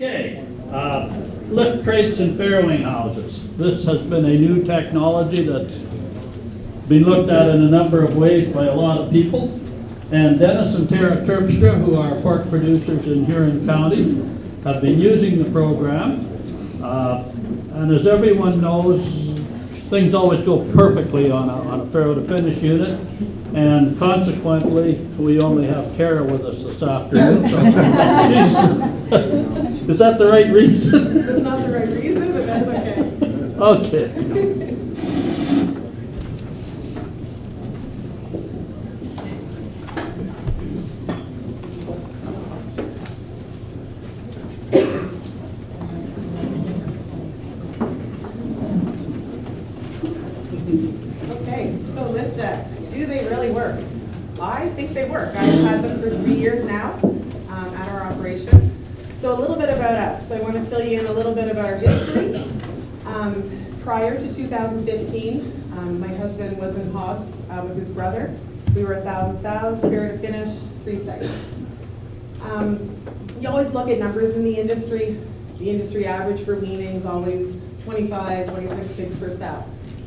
Okay, lift crates and farrowing houses. This has been a new technology that's been looked at in a number of ways by a lot of people. And Dennis and Tara Terpstra, who are pork producers in Huron County, have been using the program. And as everyone knows, things always go perfectly on a farrow to finish unit. And consequently, we only have Tara with us this afternoon. So is that the right reason? It's not the right reason, but that's okay. Okay. Okay, so lift decks, do they really work? I think they work. I've had them for 3 years now at our operation. So a little bit about us. So I want to fill you in a little bit about our history. Prior to 2015, my husband was in hogs with his brother. We were 1,000 sows, farrow to finish, 3 sites. You always look at numbers in the industry. The industry average for weaning is always 25, 26 pigs per sow.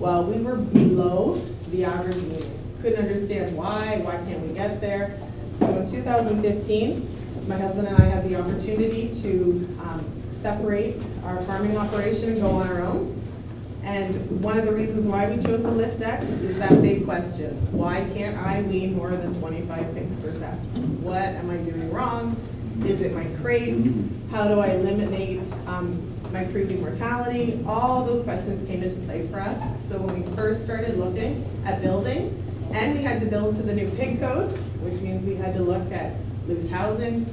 Well, we were below the average weaning. Couldn't understand why can't we get there? So in 2015, my husband and I had the opportunity to separate our farming operation and go on our own. And one of the reasons why we chose the lift decks is that big question. Why can't I wean more than 25 pigs per sow? What am I doing wrong? Is it my crate? How do I eliminate my pre mortality? All those questions came into play for us. So when we first started looking at building, and we had to build to the new pig code, which means we had to look at loose housing,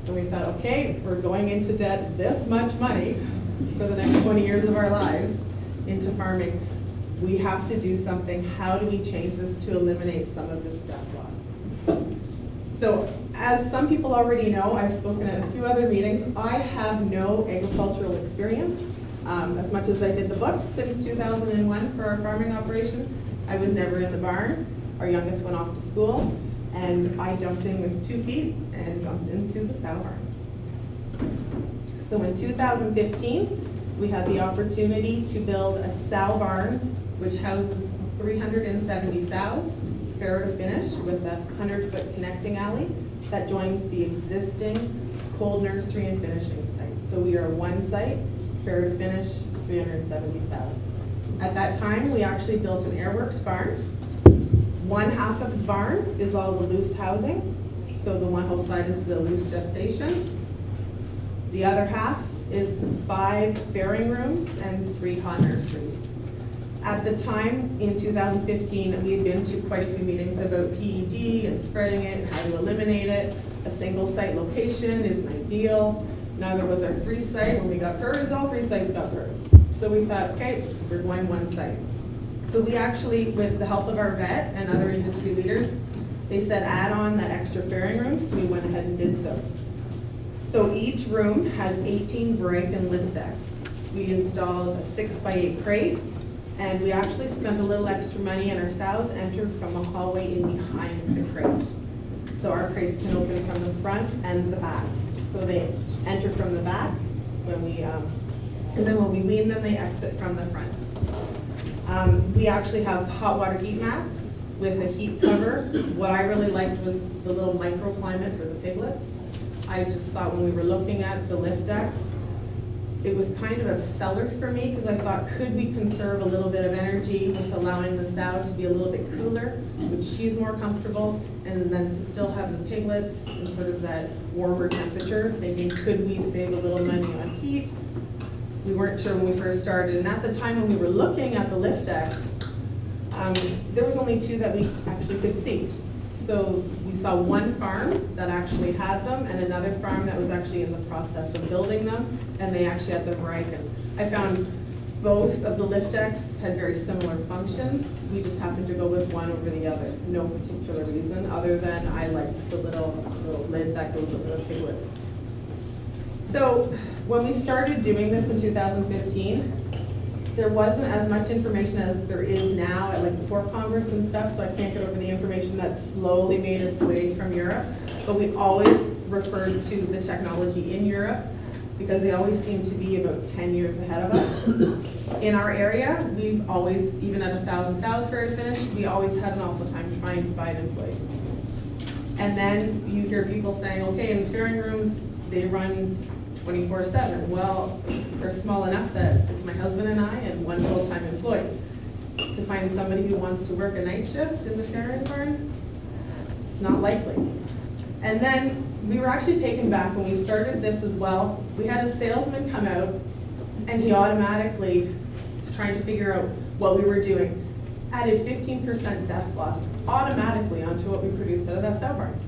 and we thought, okay, we're going into debt this much money for the next 20 years of our lives into farming. We have to do something. How do we change this to eliminate some of this death loss? So as some people already know, I've spoken at a few other meetings. I have no agricultural experience. As much as I did the books since 2001 for our farming operation, I was never in the barn. Our youngest went off to school, and I jumped in with 2 feet and jumped into the sow barn. So in 2015, we had the opportunity to build a sow barn, which houses 370 sows, farrow to finish, with a 100-foot connecting alley that joins the existing cold nursery and finishing site. So we are one site, farrow to finish, 370 sows. At that time, we actually built an airworks barn. One half of the barn is all the loose housing. So the one whole side is the loose gestation. The other half is 5 farrowing rooms and 3 hot nurseries. At the time, in 2015, we had been to quite a few meetings about PED and spreading it, how to eliminate it. A single site location isn't ideal. Neither was our free site. When we got PERS, all 3 sites got PERS. So we thought, okay, we're going one site. So we actually, with the help of our vet and other industry leaders, they said add on that extra farrowing room, so we went ahead and did so. So each room has 18 break and lift decks. We installed a 6x8 crate, and we actually spent a little extra money, and our sows entered from a hallway in behind the crate. So our crates can open from the front and the back. So they enter from the back when we, and then when we wean them, they exit from the front. We actually have hot water heat mats with a heat cover. What I really liked was the little microclimate for the piglets. I just thought when we were looking at the lift decks, it was kind of a seller for me, because I thought, could we conserve a little bit of energy with allowing the sow to be a little bit cooler, which she's more comfortable, and then to still have the piglets in sort of that warmer temperature, thinking, could we save a little money on heat? We weren't sure when we first started, and at the time when we were looking at the lift decks, there was only 2 that we actually could see. So we saw one farm that actually had them, and another farm that was actually in the process of building them, and they actually had the variety. I found both of the lift decks had very similar functions. We just happened to go with one over the other. No particular reason, other than I liked the little lid that goes over the piglets. So when we started doing this in 2015, there wasn't as much information as there is now at like the Pork Congress and stuff, so I can't get over the information that slowly made its way from Europe. But we always referred to the technology in Europe because they always seem to be about 10 years ahead of us. In our area, we've always, even at 1,000 sows fair finished, we always had an awful time trying to find employees. And then you hear people saying, okay, in fairing rooms, they run 24/7. Well, they're small enough that it's my husband and I and one full-time employee. To find somebody who wants to work a night shift in the fairing barn, it's not likely. And then we were actually taken back when we started this as well. We had a salesman come out and he automatically was trying to figure out what we were doing. Added 15% death loss automatically onto what we produced out of that sow barn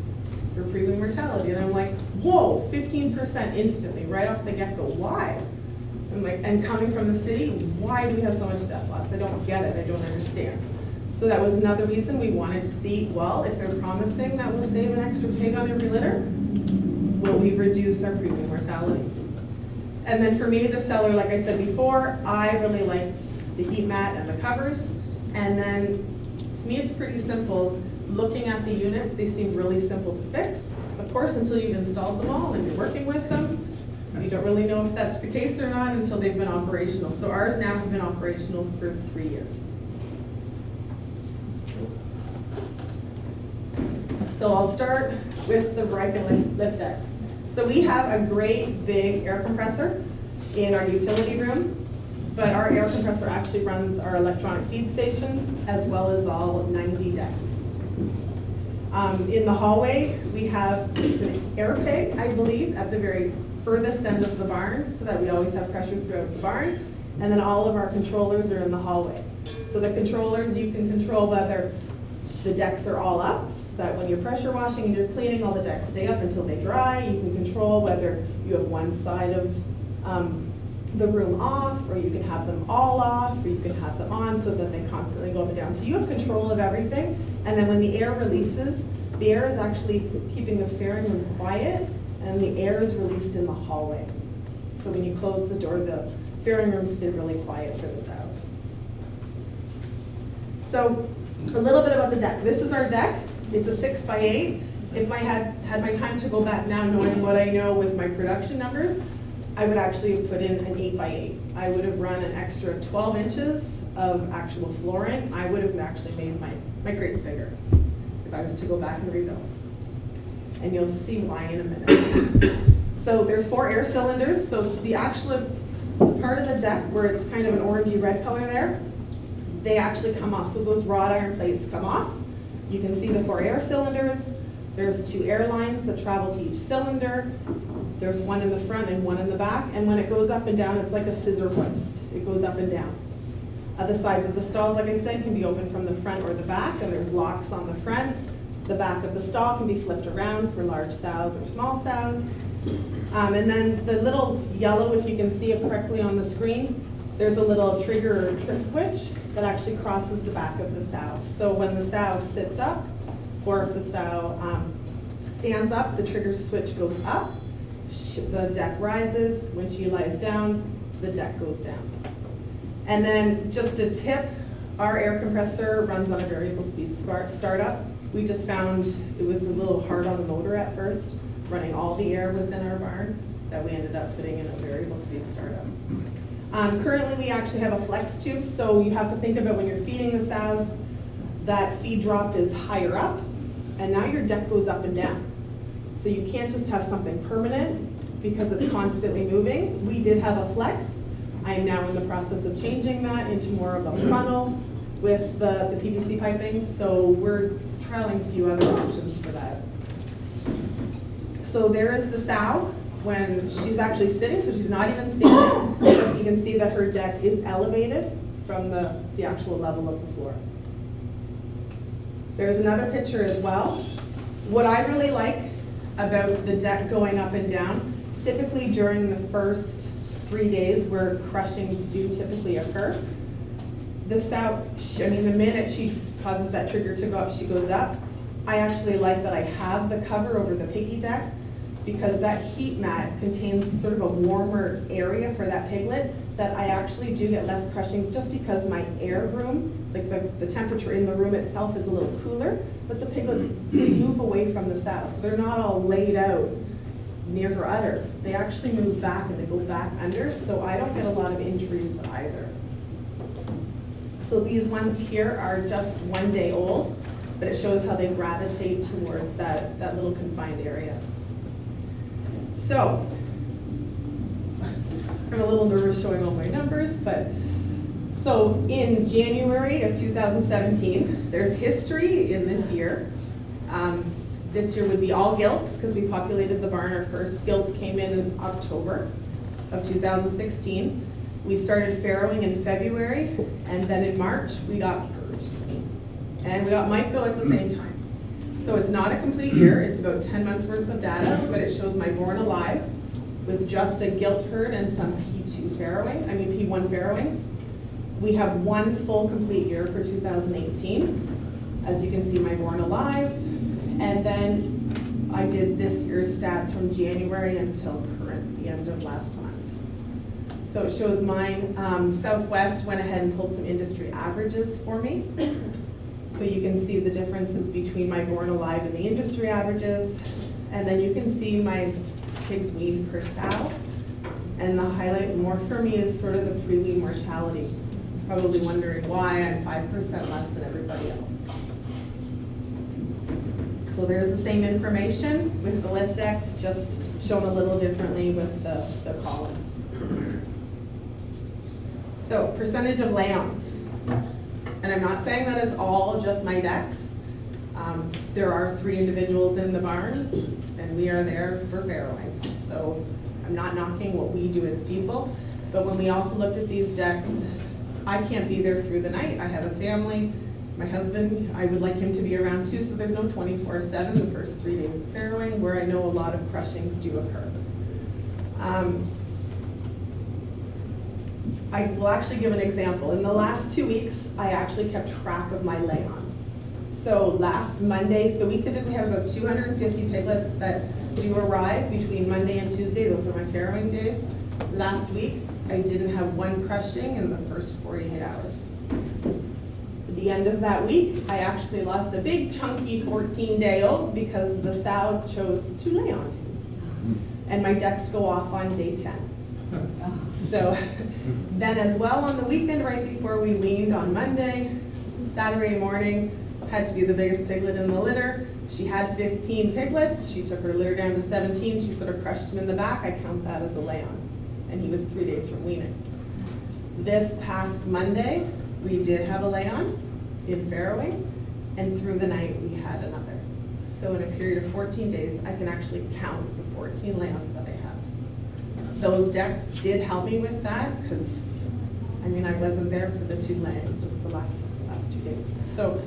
for pre-wean mortality. And I'm like, whoa, 15% instantly, right off the get-go. Why? I'm like, and coming from the city, why do we have so much death loss? I don't get it, I don't understand. So that was another reason we wanted to see, well, if they're promising that we'll save an extra pig on every litter, will we reduce our pre-wean mortality? And then for me, the seller, like I said before, I really liked the heat mat and the covers. And then, to me, it's pretty simple. Looking at the units, they seem really simple to fix. Of course, until you've installed them all and you're working with them, you don't really know if that's the case or not until they've been operational. So ours now have been operational for 3 years. So I'll start with the Break and Lift decks. So we have a great big air compressor in our utility room. But our air compressor actually runs our electronic feed stations as well as all 90 decks. In the hallway, we have an air pig, I believe, at the very furthest end of the barn so that we always have pressure throughout the barn. And then all of our controllers are in the hallway. So the controllers, you can control whether the decks are all up so that when you're pressure washing and you're cleaning, all the decks stay up until they dry. You can control whether you have one side of the room off, or you can have them all off, or you can have them on so that they constantly go up and down. So you have control of everything, and then when the air releases, the air is actually keeping the fairing room quiet, and the air is released in the hallway. So when you close the door, the fairing room stayed really quiet for the sows. So a little bit about the deck. This is our deck. It's a 6x8. If I had my time to go back now, knowing what I know with my production numbers, I would actually have put in an 8x8. I would have run an extra 12 inches of actual flooring. I would have actually made my crates bigger if I was to go back and rebuild. And you'll see why in a minute. So there's 4 air cylinders. So the actual part of the deck where it's kind of an orangey red color there, they actually come off. So those wrought iron plates come off. You can see the 4 air cylinders. There's 2 air lines that travel to each cylinder. There's one in the front and one in the back, and when it goes up and down, it's like a scissor hoist. It goes up and down. The sides of the stalls, like I said, can be opened from the front or the back, and there's locks on the front. The back of the stall can be flipped around for large sows or small sows. And then the little yellow, if you can see it correctly on the screen, there's a little trigger or trip switch that actually crosses the back of the sow. So when the sow sits up, or if the sow stands up, the trigger switch goes up. The deck rises. When she lies down, the deck goes down. And then just a tip, our air compressor runs on a variable speed startup. We just found it was a little hard on the motor at first, running all the air within our barn, that we ended up putting in a variable speed startup. Currently, we actually have a flex tube, so you have to think about when you're feeding the sows, that feed drop is higher up, and now your deck goes up and down. So you can't just have something permanent because it's constantly moving. We did have a flex. I am now in the process of changing that into more of a funnel with the PVC piping. So we're trialing a few other options for that. So there is the sow when she's actually sitting, so she's not even standing. You can see that her deck is elevated from the actual level of the floor. There's another picture as well. What I really like about the deck going up and down, typically during the first 3 days where crushings do typically occur, the sow, the minute she causes that trigger to go up, she goes up. I actually like that I have the cover over the piggy deck because that heat mat contains sort of a warmer area for that piglet that I actually do get less crushings just because my air room, like the temperature in the room itself is a little cooler, but the piglets, they move away from the sow, so they're not all laid out near her udder. They actually move back and they go back under, so I don't get a lot of injuries either. So these ones here are just 1 day old, but it shows how they gravitate towards that little confined area. So, I'm a little nervous showing all my numbers, but so in January of 2017, there's history in this year. This year would be all gilts because we populated the barn. Our first gilts came in October of 2016. We started farrowing in February, and then in March we got PERS. And we got Michael at the same time. So it's not a complete year, it's about 10 months worth of data, but it shows my born alive with just a gilt herd and some P1 farrowings. We have one full complete year for 2018. As you can see, my born alive. And then I did this year's stats from January until current, the end of last month. So it shows mine. Southwest went ahead and pulled some industry averages for me. So you can see the differences between my born alive and the industry averages. And then you can see my pigs weaned per sow. And the highlight more for me is sort of the pre-wean mortality. Probably wondering why I'm 5% less than everybody else. So there's the same information with the lift X, just shown a little differently with the columns. So percentage of lay-ons. And I'm not saying that it's all just my decks. There are 3 individuals in the barn, and we are there for farrowing. So I'm not knocking what we do as people, but when we also looked at these decks, I can't be there through the night. I have a family. My husband, I would like him to be around too, so there's no 24/7 the first 3 days of farrowing, where I know a lot of crushings do occur. I will actually give an example. In the last 2 weeks, I actually kept track of my lay-ons. So last Monday, so we typically have about 250 piglets that do arrive between Monday and Tuesday. Those are my farrowing days. Last week, I didn't have one crushing in the first 48 hours. At the end of that week, I actually lost a big chunky 14-day-old because the sow chose to lay on. And my decks go off on day 10. So then as well on the weekend right before we weaned on Monday, Saturday morning, had to be the biggest piglet in the litter. She had 15 piglets. She took her litter down to 17. She sort of crushed him in the back. I count that as a lay-on. And he was 3 days from weaning. This past Monday, we did have a lay-on in farrowing, and through the night we had another. So in a period of 14 days, I can actually count the 14 lay-ons that I had. Those decks did help me with that, because I wasn't there for the 2 layings, just the last 2 days. So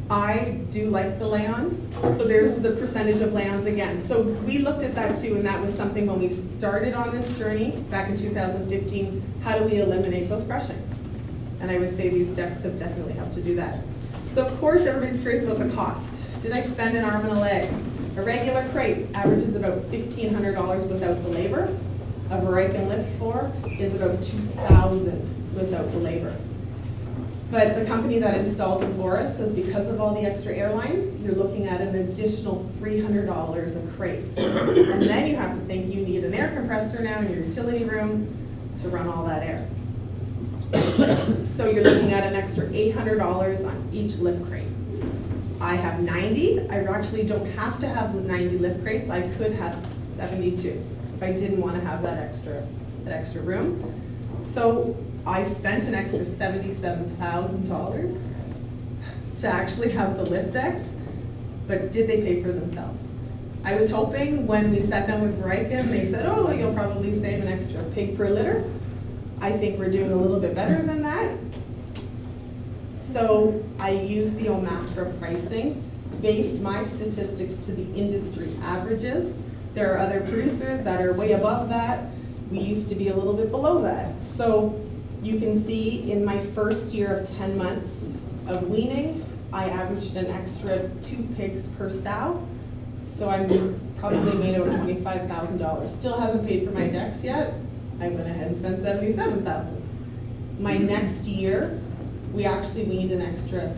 I do like the lay-ons. So there's the percentage of lay-ons again. So we looked at that too, and that was something when we started on this journey back in 2015, how do we eliminate those crushings? And I would say these decks have definitely helped to do that. So of course everybody's curious about the cost. Did I spend an arm and a leg? A regular crate averages about $1,500 without the labor. A Varican lift floor is about $2,000 without the labor. But the company that installed them for us says because of all the extra airlines, you're looking at an additional $300 a crate. And then you have to think you need an air compressor now in your utility room to run all that air. So you're looking at an extra $800 on each lift crate. I have 90. I actually don't have to have 90 lift crates. I could have 72 if I didn't want to have that extra room. So I spent an extra $77,000 to actually have the lift decks, but did they pay for themselves? I was hoping when we sat down with Varican, they said, oh, you'll probably save an extra pig per litter. I think we're doing a little bit better than that. So I used the OMAFRA pricing, based my statistics to the industry averages. There are other producers that are way above that. We used to be a little bit below that. So you can see in my first year of 10 months of weaning, I averaged an extra 2 pigs per sow. So I probably made over $25,000. Still hasn't paid for my decks yet. I went ahead and spent $77,000. My next year, we actually weaned an extra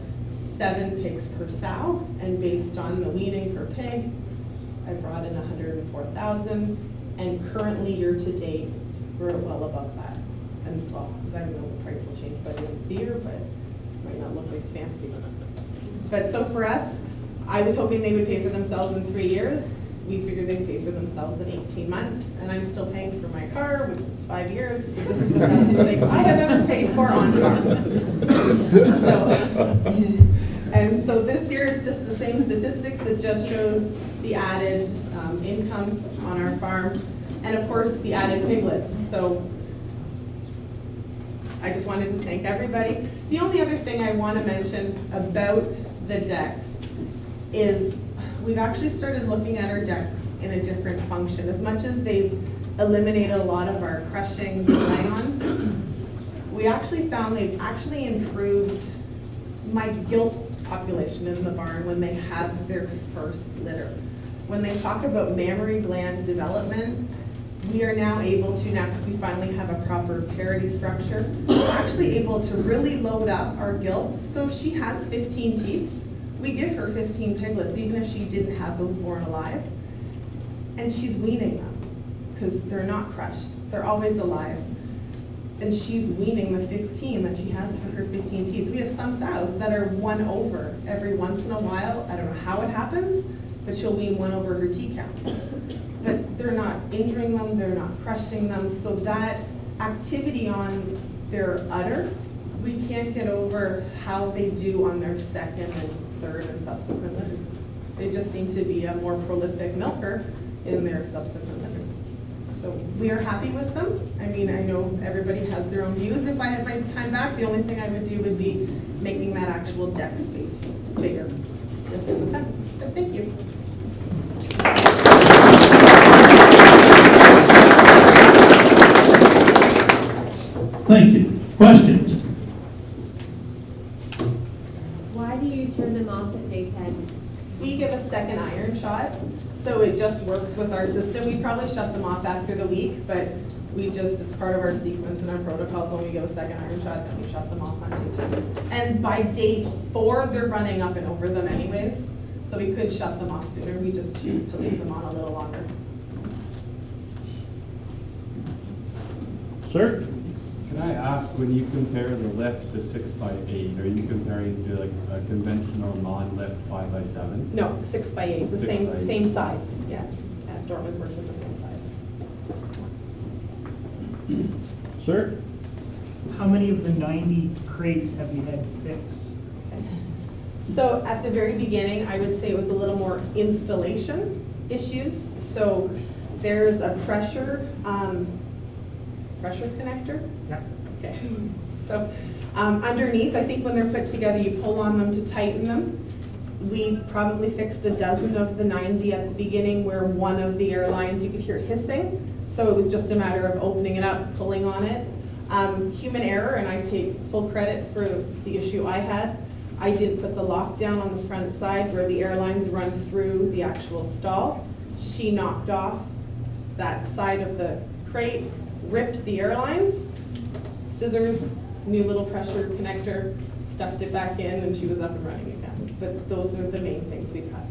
7 pigs per sow, and based on the weaning per pig, I brought in 104,000, and currently year to date, we're well above that. And well, I don't know the price will change by the end of the year, but it might not look as fancy. But so for us, I was hoping they would pay for themselves in 3 years. We figured they'd pay for themselves in 18 months, and I'm still paying for my car, which is 5 years. So this is the fastest thing I have ever paid for on farm. And so this year is just the same statistics. It just shows the added income on our farm, and of course the added piglets. So I just wanted to thank everybody. The only other thing I want to mention about the decks is we've actually started looking at our decks in a different function. As much as they've eliminated a lot of our crushings and lay-ons, we actually found they've actually improved my gilt population in the barn when they have their first litter. When they talk about mammary gland development, we are now able to, now because we finally have a proper parity structure, we're actually able to really load up our gilts. So if she has 15 teats, we give her 15 piglets, even if she didn't have those born alive. And she's weaning them, because they're not crushed. They're always alive. And she's weaning the 15 that she has for her 15 teats. We have some sows that are 1 over every once in a while. I don't know how it happens, but she'll wean 1 over her teat count. But they're not injuring them, they're not crushing them. So that activity on their udder, we can't get over how they do on their second and third and subsequent litters. They just seem to be a more prolific milker in their subsequent litters. So we are happy with them. I mean, I know everybody has their own views. If I had my time back, the only thing I would do would be making that actual deck space bigger. If there's a time. But thank you. Thank you. Questions? Why do you turn them off at day 10? We give a second iron shot, so it just works with our system. We probably shut them off after the week, but it's part of our sequence and our protocols. When we give a second iron shot, then we shut them off on day 10. And by day 4, they're running up and over them anyways, so we could shut them off sooner. We just choose to leave them on a little longer. Sir? Can I ask, when you compare the lift to 6x8, are you comparing to like a conventional non-lift 5x7? No, 6 by 8, the 6 same by 8. same size. Yeah, Dortmund's working the same size. Sir? How many of the 90 crates have you had fixed? So at the very beginning, I would say it was a little more installation issues. So there's a pressure connector. Yeah. Okay. So underneath, I think when they're put together, you pull on them to tighten them. We probably fixed a dozen of the 90 at the beginning where one of the airlines, you could hear hissing. So it was just a matter of opening it up, pulling on it. Human error, and I take full credit for the issue I had. I did put the lock down on the front side where the airlines run through the actual stall. She knocked off that side of the crate, ripped the airlines, scissors, new little pressure connector, stuffed it back in, and she was up and running again. But those are the main things we've had.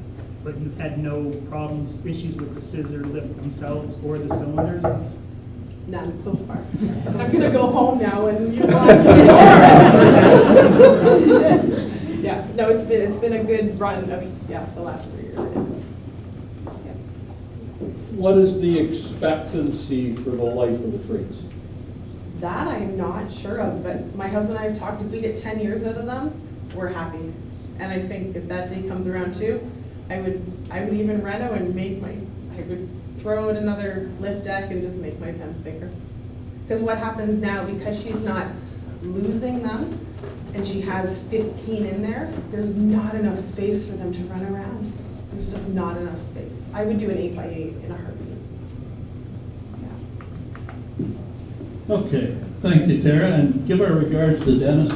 But you've had no problems, issues with the scissor lift themselves or the cylinders? None so far. I'm gonna go home now and you watch the Yeah, no, it's been a good run of, the last 3 years. Yeah. What is the expectancy for the life of the crates? That I'm not sure of, but my husband and I have talked, if we get 10 years out of them, we're happy. And I think if that day comes around too, I would even reno and I would throw out another lift deck and just make my pens bigger. Because what happens now, because she's not losing them, and she has 15 in there, there's not enough space for them to run around. There's just not enough space. I would do an 8 by 8 in a heartbeat. Yeah. Okay, thank you, Tara, and give our regards to Dennis.